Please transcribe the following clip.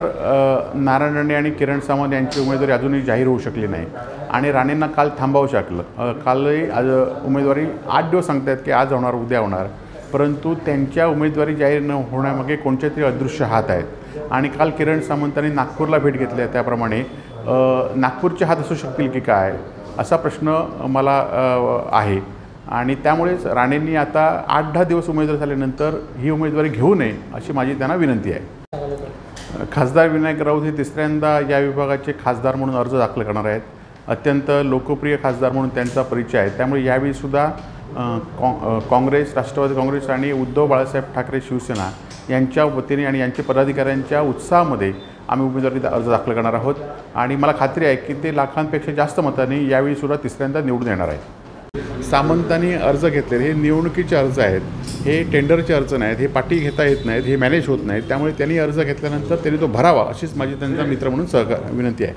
नारायण राणे आणि किरण सावंत यांची उमेदवारी अजूनही जाहीर होऊ शकली नाही आणि राणेंना काल थांबावं शकलं. कालही उमेदवारी 8 दिवस सांगतायत की आज होणार, उद्या होणार, परंतु त्यांच्या उमेदवारी जाहीर न होण्यामागे कोणते तरी अदृश्य हात आहेत. आणि काल किरण सावंतांनी नागपूरला भेट घेतली आहे, त्याप्रमाणे नागपूरचे हात असू शकतील की काय असा प्रश्न मला आहे. आणि त्यामुळेच राणेंनी आता 8-10 दिवस उमेदवार झाल्यानंतर ही उमेदवारी घेऊ नये अशी माझी त्यांना विनंती आहे. खासदार विनायक राऊत हे तिसऱ्यांदा या विभागाचे खासदार म्हणून अर्ज दाखल करणार आहेत. अत्यंत लोकप्रिय खासदार म्हणून त्यांचा परिचय आहे. त्यामुळे यावेळीसुद्धा काँग्रेस, राष्ट्रवादी काँग्रेस आणि उद्धव बाळासाहेब ठाकरे शिवसेना यांच्या वतीने आणि यांच्या पदाधिकाऱ्यांच्या उत्साहामध्ये आम्ही उमेदवारी अर्ज दाखल करणार आहोत. आणि मला खात्री आहे की ते लाखांपेक्षा जास्त मतांनी यावेळीसुद्धा तिसऱ्यांदा निवडून येणार आहेत. सामंतांनी अर्ज घेतलेले हे निवडणुकीचे अर्ज आहेत, हे टेंडरचे अर्ज नाहीत, हे पाठी घेता येत नाहीत, हे मॅनेज होत नाहीत. त्यामुळे त्यांनी अर्ज घेतल्यानंतर त्यांनी तो भरावा अशीच माझी त्यांचा मित्र म्हणून विनंती आहे.